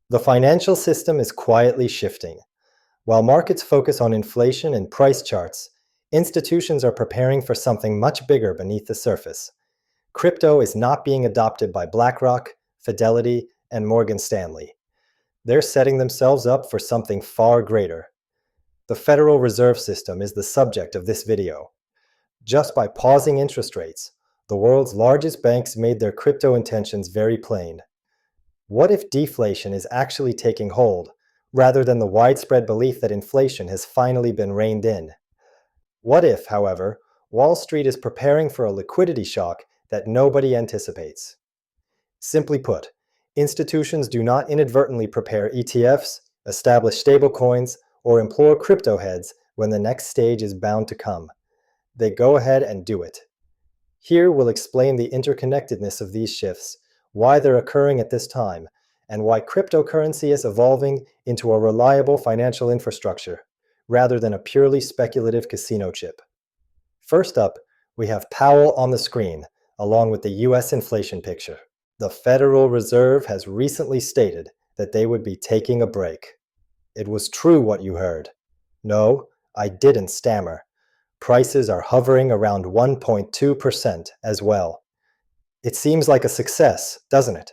The financial system is quietly shifting. While markets focus on inflation and price charts, institutions are preparing for something much bigger beneath the surface. Crypto is not being adopted by BlackRock, Fidelity, and Morgan Stanley. They're setting themselves up for something far greater. The Federal Reserve System is the subject of this video. Just by pausing interest rates, the world's largest banks made their crypto intentions very plain. What if deflation is actually taking hold, rather than the widespread belief that inflation has finally been reined in? What if, however, Wall Street is preparing for a liquidity shock that nobody anticipates? Simply put, institutions do not inadvertently prepare ETFs, establish stablecoins, or implore crypto heads when the next stage is bound to come. They go ahead and do it. Here we'll explain the interconnectedness of these shifts, why they're occurring at this time, and why cryptocurrency is evolving into a reliable financial infrastructure, rather than a purely speculative casino chip. First up, we have Powell on the screen, along with the US inflation picture. The Federal Reserve has recently stated that they would be taking a break. It was true what you heard. No, I didn't stammer. Prices are hovering around 1.2% as well. It seems like a success, doesn't it?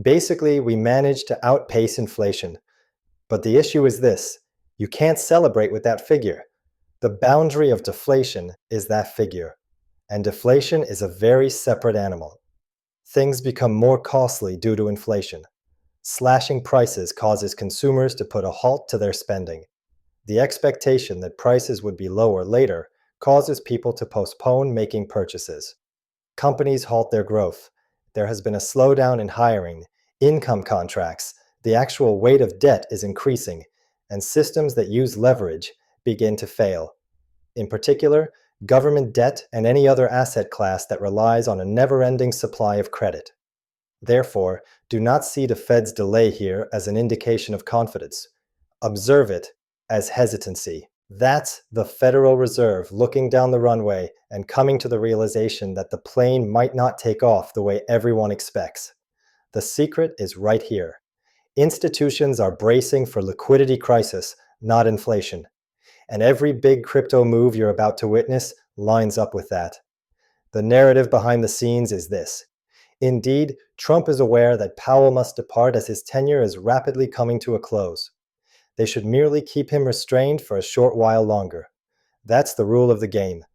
Basically, we managed to outpace inflation. But the issue is this: you can't celebrate with that figure. The boundary of deflation is that figure, and deflation is a very separate animal. Things become more costly due to inflation. Slashing prices causes consumers to put a halt to their spending. The expectation that prices would be lower later causes people to postpone making purchases. Companies halt their growth. There has been a slowdown in hiring, income contracts, the actual weight of debt is increasing, and systems that use leverage begin to fail. In particular, government debt and any other asset class that relies on a never-ending supply of credit. Therefore, do not see the Fed's delay here as an indication of confidence. Observe it as hesitancy. That's the Federal Reserve looking down the runway and coming to the realization that the plane might not take off the way everyone expects. The secret is right here. Institutions are bracing for liquidity crisis, not inflation. And every big crypto move you're about to witness lines up with that. The narrative behind the scenes is this. Indeed, Trump is aware that Powell must depart as his tenure is rapidly coming to a close. They should merely keep him restrained for a short while longer. That's the rule of the game.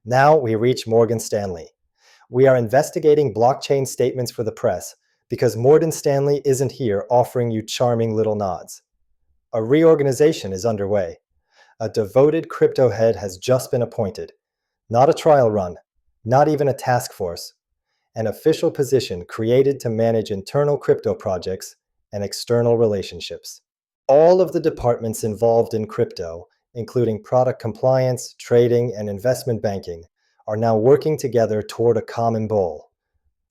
Now we reach Morgan Stanley. We are investigating blockchain statements for the press because Morgan Stanley isn't here offering you charming little nods. A reorganization is underway. A devoted crypto head has just been appointed. Not a trial run, not even a task force. An official position created to manage internal crypto projects and external relationships. All of the departments involved in crypto, including product compliance, trading, and investment banking, are now working together toward a common goal.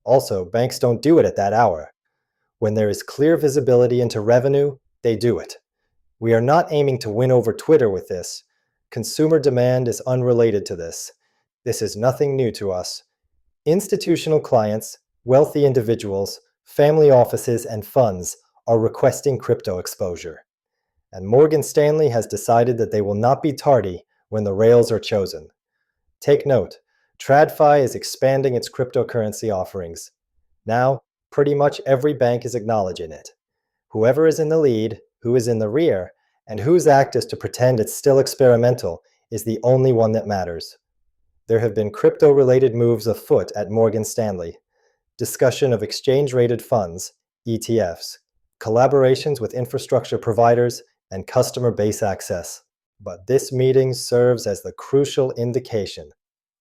Also, banks don't do it at that hour. When there is clear visibility into revenue, they do it. We are not aiming to win over Twitter with this. Consumer demand is unrelated to this. This is nothing new to us. Institutional clients, wealthy individuals, family offices, and funds are requesting crypto exposure. And Morgan Stanley has decided that they will not be tardy when the rails are chosen. Take note, TradFi is expanding its cryptocurrency offerings. Now, pretty much every bank is acknowledging it. Whoever is in the lead, who is in the rear, and whose act is to pretend it's still experimental is the only one that matters. There have been crypto-related moves afoot at Morgan Stanley. Discussion of exchange-rated funds, ETFs, collaborations with infrastructure providers, and customer base access. But this meeting serves as the crucial indication.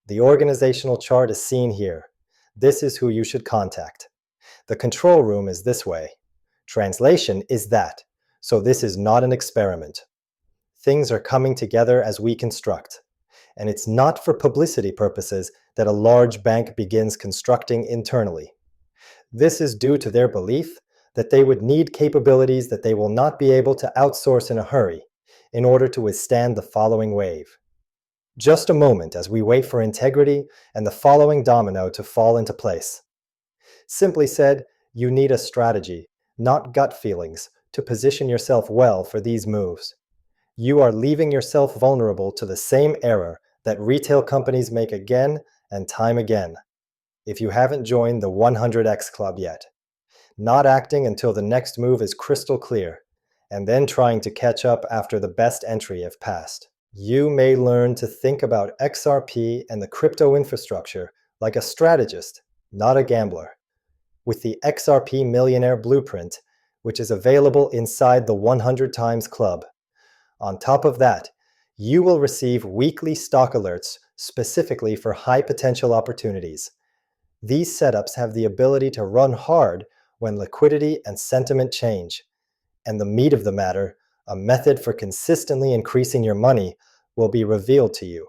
The organizational chart is seen here. This is who you should contact. The control room is this way. Translation is that. So this is not an experiment. Things are coming together as we construct. And it's not for publicity purposes that a large bank begins constructing internally. This is due to their belief that they would need capabilities that they will not be able to outsource in a hurry in order to withstand the following wave. Just a moment as we wait for integrity and the following domino to fall into place. Simply said, you need a strategy, not gut feelings, to position yourself well for these moves. You are leaving yourself vulnerable to the same error that retail companies make again and time again. If you haven't joined the 100x Club yet, not acting until the next move is crystal clear, and then trying to catch up after the best entry have passed. You may learn to think about XRP and the crypto infrastructure like a strategist, not a gambler. With the XRP Millionaire Blueprint, which is available inside the 100 Times Club. On top of that, you will receive weekly stock alerts specifically for high potential opportunities. These setups have the ability to run hard when liquidity and sentiment change. And the meat of the matter, a method for consistently increasing your money, will be revealed to you.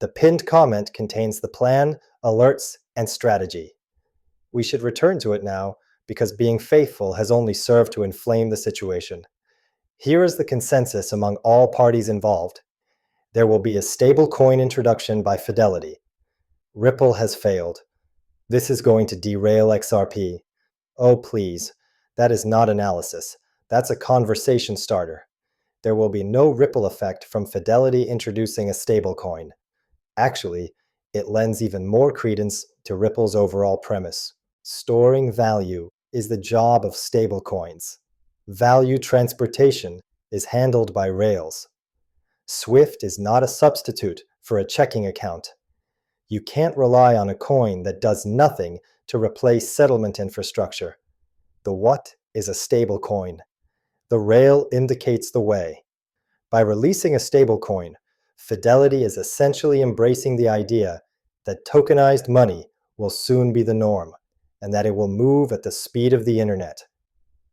The pinned comment contains the plan, alerts, and strategy. We should return to it now because being faithful has only served to inflame the situation. Here is the consensus among all parties involved. There will be a stable coin introduction by Fidelity. Ripple has failed. This is going to derail XRP. Oh, please. That is not analysis. That's a conversation starter. There will be no ripple effect from Fidelity introducing a stablecoin. Actually, it lends even more credence to Ripple's overall premise. Storing value is the job of stablecoins. Value transportation is handled by rails. SWIFT is not a substitute for a checking account. You can't rely on a coin that does nothing to replace settlement infrastructure. The what is a stablecoin. The rail indicates the way. By releasing a stablecoin, Fidelity is essentially embracing the idea that tokenized money will soon be the norm, and that it will move at the speed of the internet.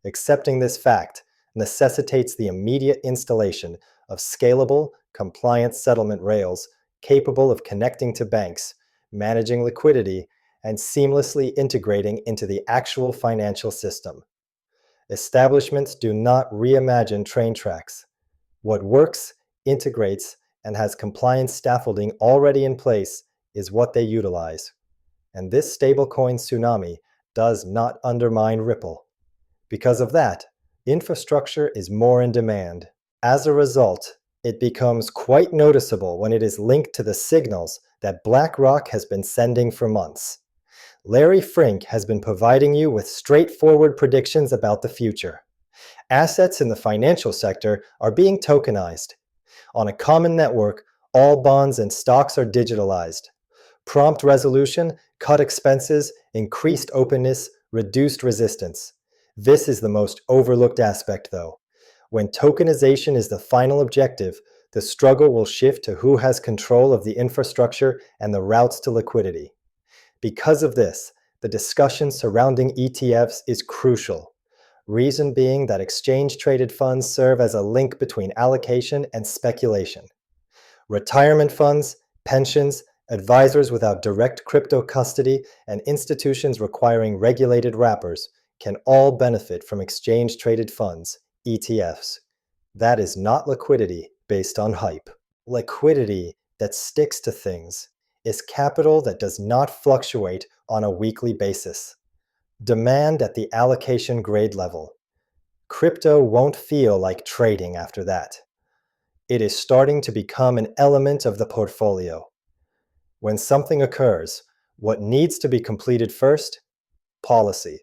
Accepting this fact necessitates the immediate installation of scalable, compliant settlement rails capable of connecting to banks, managing liquidity, and seamlessly integrating into the actual financial system. Establishments do not reimagine train tracks. What works, integrates, and has compliance scaffolding already in place is what they utilize. And this stablecoin tsunami does not undermine Ripple. Because of that, infrastructure is more in demand. As a result, it becomes quite noticeable when it is linked to the signals that BlackRock has been sending for months. Larry Fink has been providing you with straightforward predictions about the future. Assets in the financial sector are being tokenized. On a common network, all bonds and stocks are digitalized. Prompt resolution, cut expenses, increased openness, reduced resistance. This is the most overlooked aspect, though. When tokenization is the final objective, the struggle will shift to who has control of the infrastructure and the routes to liquidity. Because of this, the discussion surrounding ETFs is crucial. Reason being that exchange-traded funds serve as a link between allocation and speculation. Retirement funds, pensions, advisors without direct crypto custody, and institutions requiring regulated wrappers can all benefit from exchange-traded funds, ETFs. That is not liquidity based on hype. Liquidity that sticks to things is capital that does not fluctuate on a weekly basis. Demand at the allocation grade level. Crypto won't feel like trading after that. It is starting to become an element of the portfolio. When something occurs, what needs to be completed first? Policy.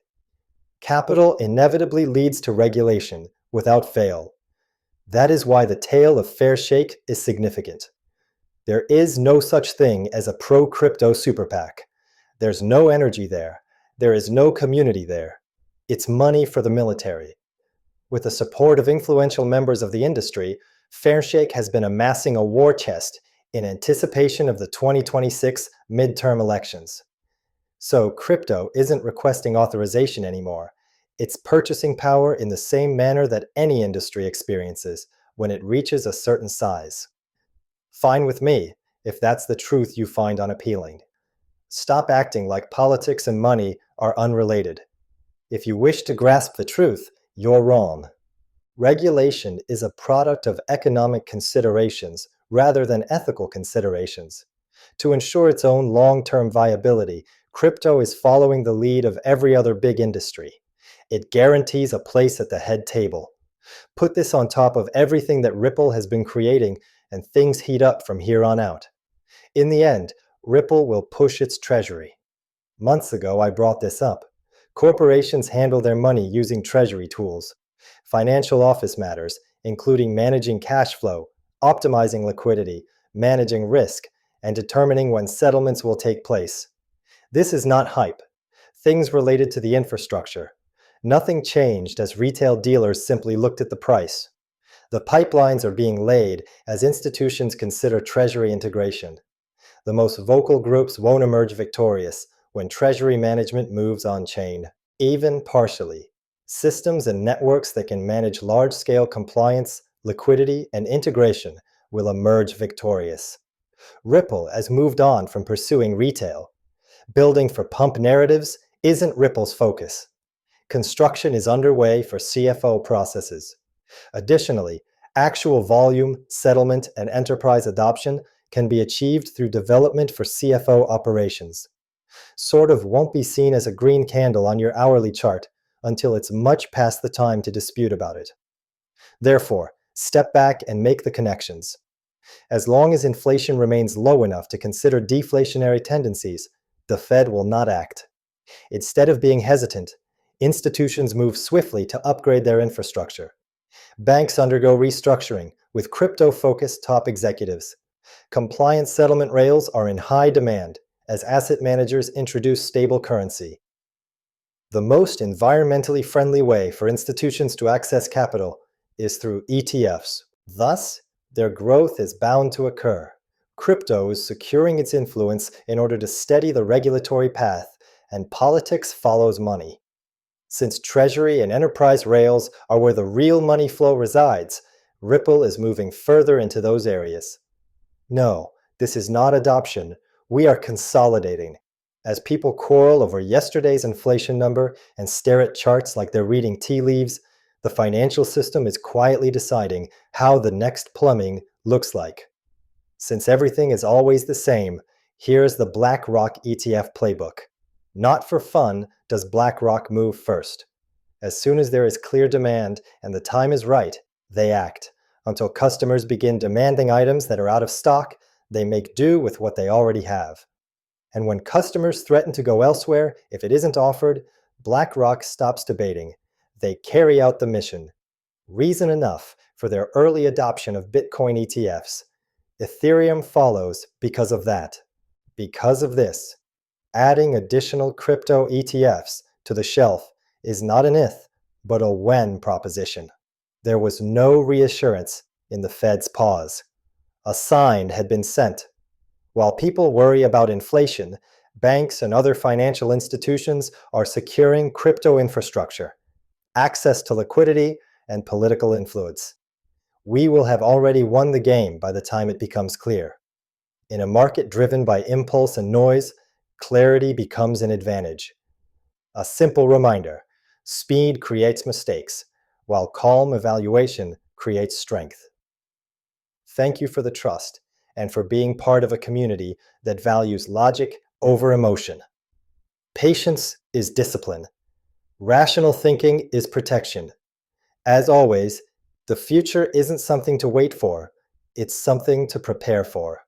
Capital inevitably leads to regulation, without fail. That is why the tale of fair shake is significant. There is no such thing as a pro-crypto super PAC. There's no energy there. There is no community there. It's money for the military. With the support of influential members of the industry, Fairshake has been amassing a war chest in anticipation of the 2026 midterm elections. So crypto isn't requesting authorization anymore. It's purchasing power in the same manner that any industry experiences when it reaches a certain size. Fine with me, if that's the truth you find unappealing. Stop acting like politics and money are unrelated. If you wish to grasp the truth, you're wrong. Regulation is a product of economic considerations rather than ethical considerations. To ensure its own long-term viability, crypto is following the lead of every other big industry. It guarantees a place at the head table. Put this on top of everything that Ripple has been creating, and things heat up from here on out. In the end, Ripple will push its treasury. Months ago, I brought this up. Corporations handle their money using treasury tools. Financial office matters, including managing cash flow, optimizing liquidity, managing risk, and determining when settlements will take place. This is not hype. Things related to the infrastructure. Nothing changed as retail dealers simply looked at the price. The pipelines are being laid as institutions consider treasury integration. The most vocal groups won't emerge victorious when treasury management moves on-chain, even partially. Systems and networks that can manage large-scale compliance, liquidity, and integration will emerge victorious. Ripple has moved on from pursuing retail. Building for pump narratives isn't Ripple's focus. Construction is underway for CFO processes. Additionally, actual volume, settlement, and enterprise adoption can be achieved through development for CFO operations. Sort of won't be seen as a green candle on your hourly chart until it's much past the time to dispute about it. Therefore, step back and make the connections. As long as inflation remains low enough to consider deflationary tendencies, the Fed will not act. Instead of being hesitant, institutions move swiftly to upgrade their infrastructure. Banks undergo restructuring with crypto-focused top executives. Compliance settlement rails are in high demand as asset managers introduce stable currency. The most environmentally friendly way for institutions to access capital is through ETFs. Thus, their growth is bound to occur. Crypto is securing its influence in order to steady the regulatory path, and politics follows money. Since Treasury and enterprise rails are where the real money flow resides, Ripple is moving further into those areas. No, this is not adoption. We are consolidating. As people quarrel over yesterday's inflation number and stare at charts like they're reading tea leaves, the financial system is quietly deciding how the next plumbing looks like. Since everything is always the same, here's the BlackRock ETF playbook. Not for fun does BlackRock move first. As soon as there is clear demand and the time is right, they act. Until customers begin demanding items that are out of stock, they make do with what they already have. And when customers threaten to go elsewhere if it isn't offered, BlackRock stops debating. They carry out the mission. Reason enough for their early adoption of Bitcoin ETFs. Ethereum follows because of that. Because of this, adding additional crypto ETFs to the shelf is not an if, but a when proposition. There was no reassurance in the Fed's pause. A sign had been sent. While people worry about inflation, banks and other financial institutions are securing crypto infrastructure, access to liquidity, and political influence. We will have already won the game by the time it becomes clear. In a market driven by impulse and noise, clarity becomes an advantage. A simple reminder: speed creates mistakes, while calm evaluation creates strength. Thank you for the trust and for being part of a community that values logic over emotion. Patience is discipline. Rational thinking is protection. As always, the future isn't something to wait for, it's something to prepare for.